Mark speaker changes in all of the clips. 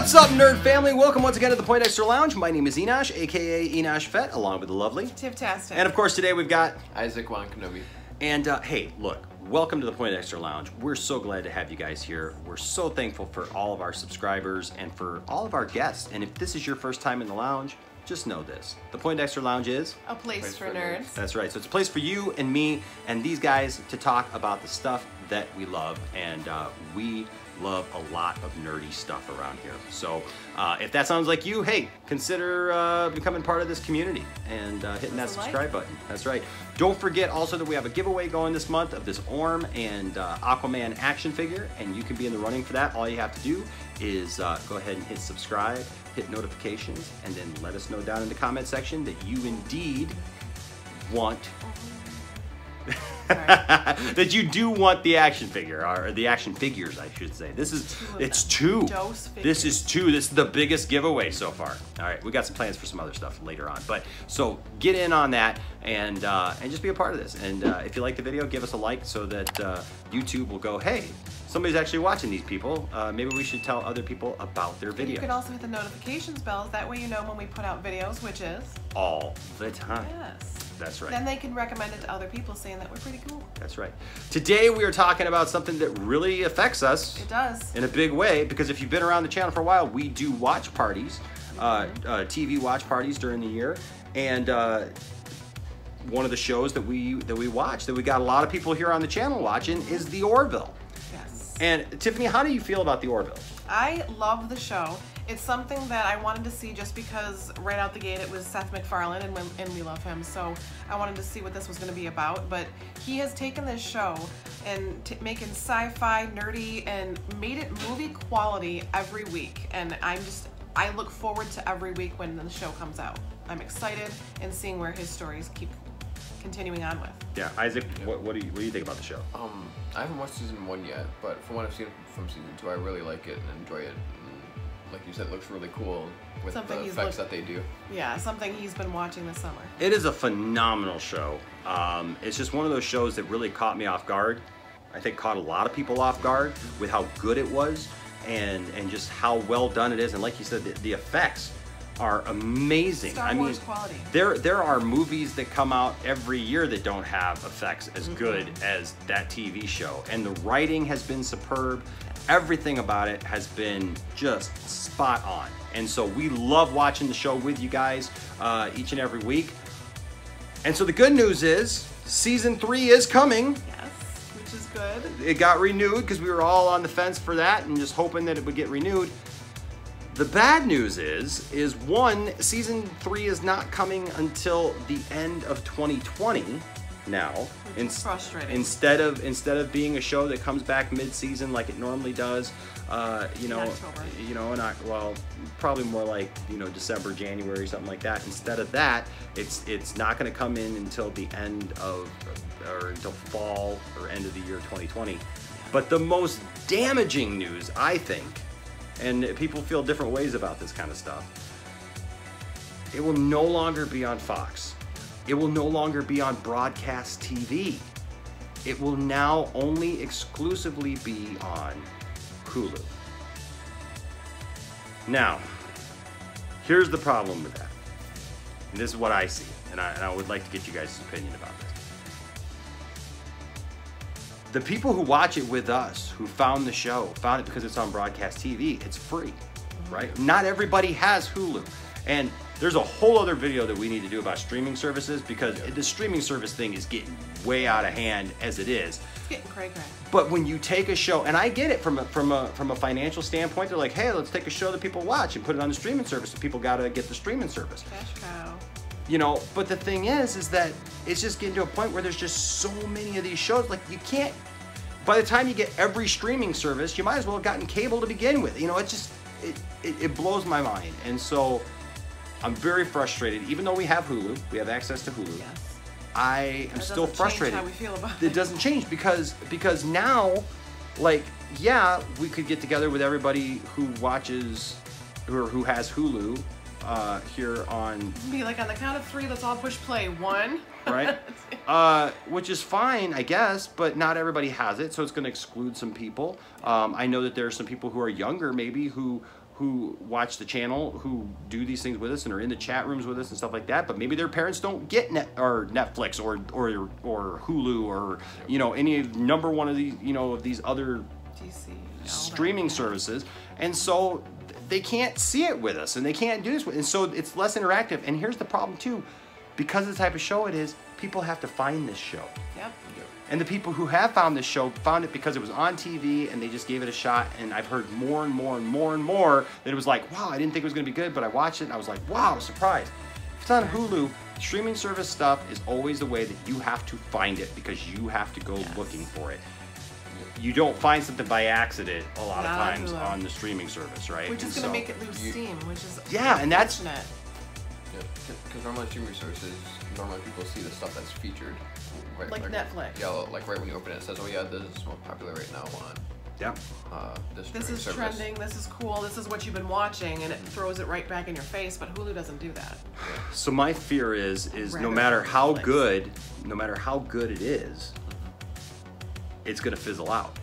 Speaker 1: What's up, nerd family? Welcome once again to the Poindexter Lounge. My name is Enosh, aka Enosh Fett, along with the lovely
Speaker 2: Tifftastic.
Speaker 1: And of course, today we've got
Speaker 3: Isaac Wan Kenobi.
Speaker 1: And hey, look, welcome to the Poindexter Lounge. We're so glad to have you guys here. We're so thankful for all of our subscribers and for all of our guests. And if this is your first time in the lounge, just know this. The Poindexter Lounge is
Speaker 2: a place for nerds.
Speaker 1: That's right. So it's a place for you and me and these guys to talk about the stuff that we love. And we love a lot of nerdy stuff around here. So if that sounds like you, hey, consider becoming part of this community and hitting that subscribe button. That's right. Don't forget also that we have a giveaway going this month of this Orm and Aquaman action figure, and you can be in the running for that. All you have to do is go ahead and hit subscribe, hit notifications, and then let us know down in the comment section that you indeed want that you do want the action figure, or the action figures, I should say. This is two. This is two. This is the biggest giveaway so far. All right, we got some plans for some other stuff later on, but so get in on that and just be a part of this. And if you like the video, give us a like so that YouTube will go, hey, somebody's actually watching these people. Maybe we should tell other people about their video.
Speaker 2: You can also hit the notifications bells. That way you know when we put out videos, which is
Speaker 1: all the time.
Speaker 2: Yes.
Speaker 1: That's right.
Speaker 2: Then they can recommend it to other people, saying that we're pretty cool.
Speaker 1: That's right. Today we are talking about something that really affects us.
Speaker 2: It does.
Speaker 1: In a big way, because if you've been around the channel for a while, we do watch parties, TV watch parties during the year, and one of the shows that we watch, that we got a lot of people here on the channel watching, is the Orville.
Speaker 2: Yes.
Speaker 1: And Tiffany, how do you feel about the Orville?
Speaker 2: I love the show. It's something that I wanted to see just because right out the gate it was Seth MacFarlane, and we love him, so I wanted to see what this was going to be about. But he has taken this show and making sci-fi, nerdy, and made it movie quality every week. And I look forward to every week when the show comes out. I'm excited and seeing where his stories keep continuing on with.
Speaker 1: Yeah, Isaac, what do you think about the show?
Speaker 3: I haven't watched season 1 yet, but from what I've seen from season 2, I really like it and enjoy it. Like you said, it looks really cool with the effects that they do. Yeah,
Speaker 2: something he's been watching this summer.
Speaker 1: It is a phenomenal show. It's just one of those shows that really caught me off guard. I think caught a lot of people off guard with how good it was and just how well done it is. And like you said, the effects are amazing.
Speaker 2: Star Wars quality.
Speaker 1: There are movies that come out every year that don't have effects as good as that TV show. And the writing has been superb. Everything about it has been just spot on. And so we love watching the show with you guys each and every week. And so the good news is season 3 is coming.
Speaker 2: Yes, which is good.
Speaker 1: It got renewed because we were all on the fence for that and just hoping that it would get renewed. The bad news is one, season 3 is not coming until the end of 2020 now.
Speaker 2: It's frustrating.
Speaker 1: Instead of being a show that comes back mid-season like it normally does, well, probably more like, December, January, something like that. Instead of that, it's not going to come in until the end of, or until fall or end of the year 2020. But the most damaging news, I think, and people feel different ways about this kind of stuff, it will no longer be on Fox. It will no longer be on broadcast TV. It will now only exclusively be on Hulu. Now, here's the problem with that. And this is what I see, and I would like to get you guys' opinion about this. The people who watch it with us, who found the show, found it because it's on broadcast TV, it's free, right? Not everybody has Hulu. And there's a whole other video that we need to do about streaming services, because the streaming service thing is getting way out of hand as it is.
Speaker 2: It's getting cray-cray.
Speaker 1: But when you take a show, and I get it from a financial standpoint, they're like, hey, let's take a show that people watch and put it on the streaming service, so people gotta get the streaming service.
Speaker 2: Cash cow.
Speaker 1: But the thing is that it's just getting to a point where there's just so many of these shows, like you can't, by the time you get every streaming service, you might as well have gotten cable to begin with. It blows my mind. And so I'm very frustrated. Even though we have Hulu, we have access to Hulu,
Speaker 2: yes.
Speaker 1: I am still frustrated.
Speaker 2: How we feel about it.
Speaker 1: It doesn't change because now, like, yeah, we could get together with everybody who watches or who has Hulu here on.
Speaker 2: Be like, on the count of 3, let's all push play. 1.
Speaker 1: Right? Which is fine, I guess, but not everybody has it, so it's going to exclude some people. I know that there are some people who are younger, maybe, who who watch the channel, who do these things with us and are in the chat rooms with us and stuff like that, but maybe their parents don't get Netflix or Hulu or, you know, any number one of these, you know, of these other streaming services. And so they can't see it with us and they can't do this with, and so it's less interactive. And here's the problem too, because of the type of show it is, people have to find this show.
Speaker 2: Yep.
Speaker 1: And the people who have found this show found it because it was on TV and they just gave it a shot. And I've heard more and more and more and more that it was like, wow, I didn't think it was gonna be good, but I watched it and I was like, wow, surprised. If it's on Hulu, streaming service stuff is always the way that you have to find it because you have to go looking for it. You don't find something by accident a lot of times on the streaming service, right?
Speaker 2: Which is gonna make it lose steam, which is
Speaker 1: and that's
Speaker 3: yeah, because normally streaming services, normally people see the stuff that's featured. Right,
Speaker 2: like Netflix.
Speaker 3: Yeah, like right when you open it, it says, oh yeah, this is most popular right now on
Speaker 2: this is service. Trending, this is cool, this is what you've been watching, and it throws it right back in your face, but Hulu doesn't do that.
Speaker 1: So my fear is no matter how good it is, it's gonna fizzle out.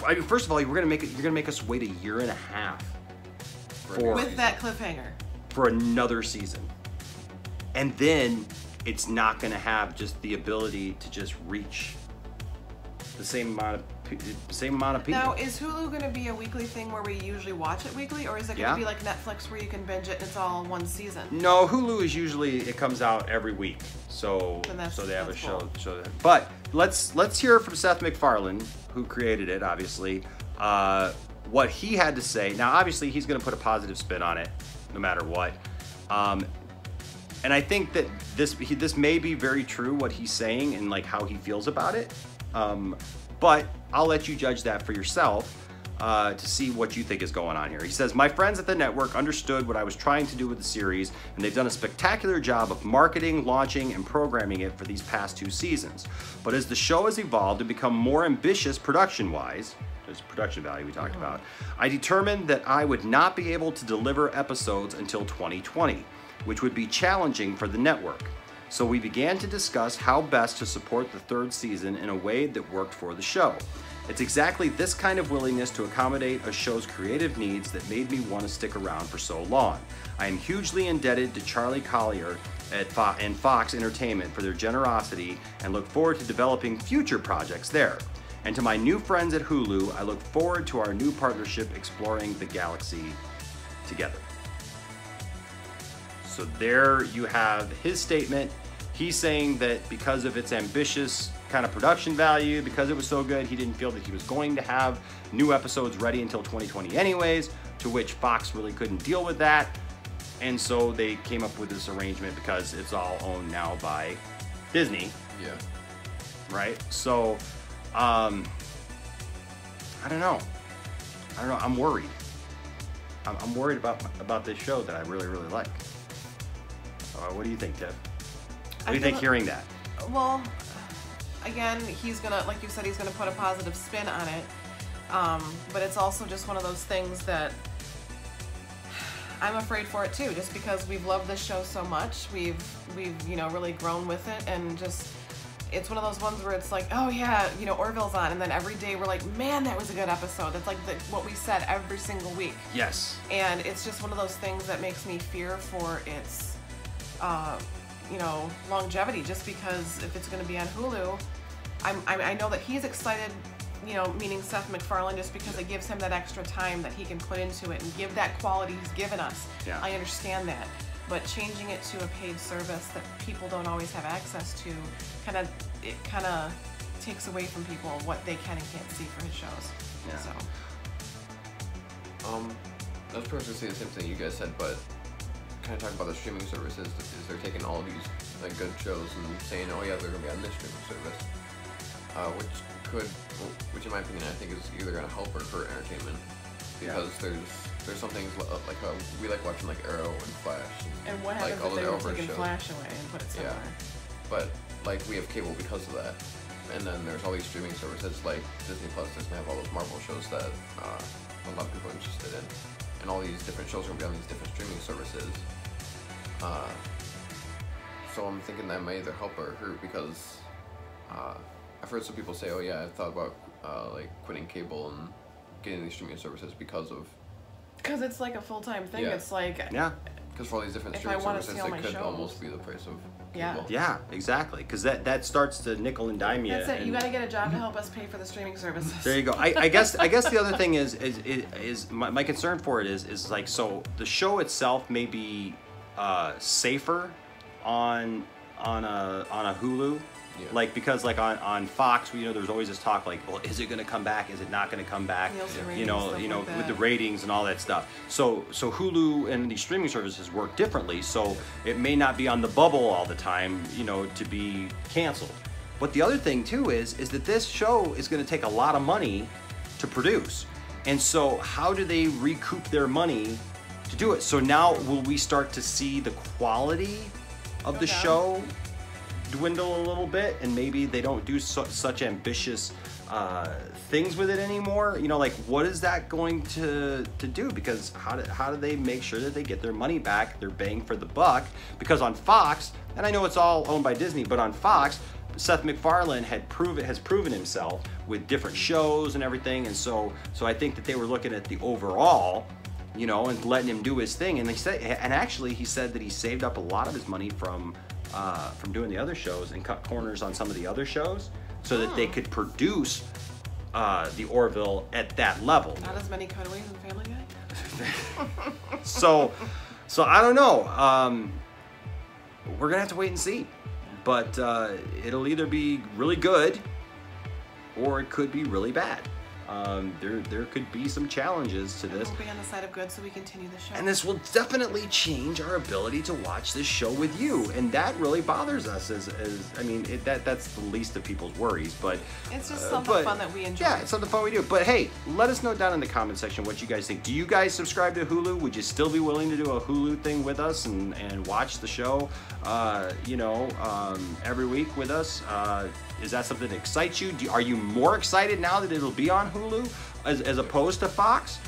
Speaker 1: I mean, first of all, you're gonna make us wait a year and a half
Speaker 2: with that cliffhanger
Speaker 1: for another season, and then it's not going to have just the ability to just reach the same amount of people.
Speaker 2: Now, is Hulu going to be a weekly thing where we usually watch it weekly, or is it going to be like Netflix where you can binge it and it's all one season?
Speaker 1: No, Hulu is usually, it comes out every week, so they have a show. But let's hear from Seth MacFarlane, who created it, obviously, what he had to say. Now, obviously, he's going to put a positive spin on it, no matter what. And I think that this may be very true, what he's saying and like how he feels about it. But I'll let you judge that for yourself to see what you think is going on here. He says, my friends at the network understood what I was trying to do with the series, and they've done a spectacular job of marketing, launching, and programming it for these past 2 seasons. But as the show has evolved and become more ambitious production-wise, there's production value we talked about, I determined that I would not be able to deliver episodes until 2020. Which would be challenging for the network. So we began to discuss how best to support the 3rd season in a way that worked for the show. It's exactly this kind of willingness to accommodate a show's creative needs that made me want to stick around for so long. I am hugely indebted to Charlie Collier and Fox Entertainment for their generosity and look forward to developing future projects there. And to my new friends at Hulu, I look forward to our new partnership exploring the galaxy together. So there you have his statement. He's saying that because of its ambitious kind of production value, because it was so good, he didn't feel that he was going to have new episodes ready until 2020 anyways, to which Fox really couldn't deal with that. And so they came up with this arrangement because it's all owned now by Disney.
Speaker 3: Yeah.
Speaker 1: Right? So, I don't know. I'm worried. I'm worried about this show that I really, really like. What do you think, Tiff? What do you think hearing that?
Speaker 2: Well, again, he's gonna, like you said, he's gonna put a positive spin on it. But it's also just one of those things that I'm afraid for it too, just because we've loved this show so much. We've you know, really grown with it, and just it's one of those ones where it's like, oh yeah, you know, Orville's on, and then every day we're like, man, that was a good episode. That's like what we said every single week.
Speaker 1: Yes.
Speaker 2: And it's just one of those things that makes me fear for its you know, longevity, just because if it's going to be on Hulu, I know that he's excited, you know, meaning Seth MacFarlane, just because it gives him that extra time that he can put into it and give that quality he's given us.
Speaker 1: Yeah.
Speaker 2: I understand that, but changing it to a paid service that people don't always have access to, kind of takes away from people what they can and can't see for his shows.
Speaker 1: Yeah.
Speaker 2: So.
Speaker 3: I was probably going to say the same thing you guys said, but kind of talking about the streaming services, is they're taking all of these like good shows and saying, oh yeah, they're going to be on this streaming service, which in my opinion I think is either going to help or hurt entertainment, because there's some things like we like watching like Arrow and Flash,
Speaker 2: and what happens if they were taking Flash away and put it somewhere?
Speaker 3: Yeah, but like we have cable because of that, and then there's all these streaming services like Disney Plus doesn't have all those Marvel shows that a lot of people are interested in. And all these different shows are going to be on these different streaming services. So I'm thinking that may either help or hurt, because I've heard some people say, oh yeah, I thought about like quitting cable and getting these streaming services because of
Speaker 2: Because it's like a full-time thing.
Speaker 3: Yeah.
Speaker 2: It's like
Speaker 1: Yeah.
Speaker 3: Because for all these different
Speaker 2: If I
Speaker 3: streaming
Speaker 2: wanna
Speaker 3: services,
Speaker 2: see all
Speaker 3: it
Speaker 2: my
Speaker 3: could
Speaker 2: shows.
Speaker 3: almost be the price of
Speaker 2: Yeah.
Speaker 3: cable.
Speaker 1: Yeah, exactly. Because that starts to nickel and dime you.
Speaker 2: that's it. You
Speaker 1: and-
Speaker 2: got to get a job to help us pay for the streaming services.
Speaker 1: There you go. I guess the other thing is my concern for it is like, so the show itself may be safer on a Hulu.
Speaker 3: Yeah.
Speaker 1: Like, because like on Fox, you know, there's always this talk like, well, is it going to come back? Is it not going to come back?
Speaker 2: Nielsen
Speaker 1: You
Speaker 2: ratings,
Speaker 1: know,
Speaker 2: stuff like
Speaker 1: with the
Speaker 2: that.
Speaker 1: ratings and all that stuff. So Hulu and these streaming services work differently. So it may not be on the bubble all the time, you know, to be canceled. But the other thing too is that this show is going to take a lot of money to produce. And so how do they recoup their money to do it? So now will we start to see the quality of the
Speaker 2: down.
Speaker 1: show dwindle a little bit, and maybe they don't do such ambitious things with it anymore? You know, like, what is that going to do? Because how do they make sure that they get their money back, their bang for the buck? Because on Fox, and I know it's all owned by Disney, but on Fox, Seth MacFarlane has proven himself with different shows and everything, and so I think that they were looking at the overall, you know, and letting him do his thing. And he said that he saved up a lot of his money from doing the other shows and cut corners on some of the other shows so that they could produce the Orville at that level.
Speaker 2: Not as many cutaways in Family Guy.
Speaker 1: So I don't know. We're gonna have to wait and see. But it'll either be really good or it could be really bad. There could be some challenges to this.
Speaker 2: We'll be on the side of good, so we continue the show.
Speaker 1: And this will definitely change our ability to watch this show with you, and that really bothers us. I mean, that's the least of people's worries. But
Speaker 2: It's just something fun that we enjoy.
Speaker 1: Yeah, it's something fun we do. But hey, let us know down in the comment section what you guys think. Do you guys subscribe to Hulu? Would you still be willing to do a Hulu thing with us and watch the show, every week with us? Is that something that excites you? Are you more excited now that it'll be on Hulu as opposed to Fox?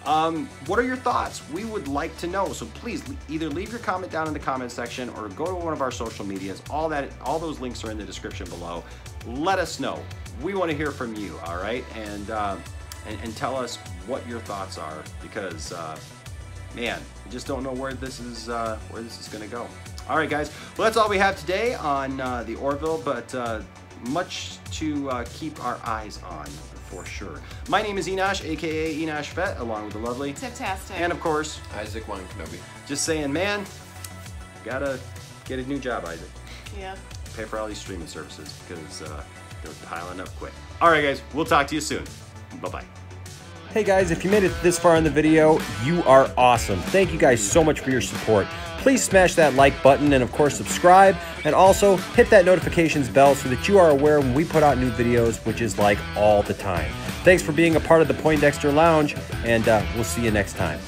Speaker 1: What are your thoughts? We would like to know. So please either leave your comment down in the comment section or go to one of our social medias. All those links are in the description below. Let us know. We want to hear from you, all right? And tell us what your thoughts are, because man, I just don't know where this is going to go. All right, guys. Well, that's all we have today on the Orville, but much to keep our eyes on for sure. My name is Enosh, aka Enosh Fett, along with the lovely
Speaker 2: Tiptastic.
Speaker 1: and of course
Speaker 3: Isaac Wine Kenobi.
Speaker 1: just saying, man, gotta get a new job, Isaac.
Speaker 2: Yeah.
Speaker 1: Pay for all these streaming services because they're piling up quick. All right, guys. We'll talk to you soon. Bye-bye. Hey guys, if you made it this far in the video, you are awesome. Thank you guys so much for your support. Please smash that like button and of course subscribe, and also hit that notifications bell so that you are aware when we put out new videos, which is like all the time. Thanks for being a part of the Poindexter Lounge, and we'll see you next time.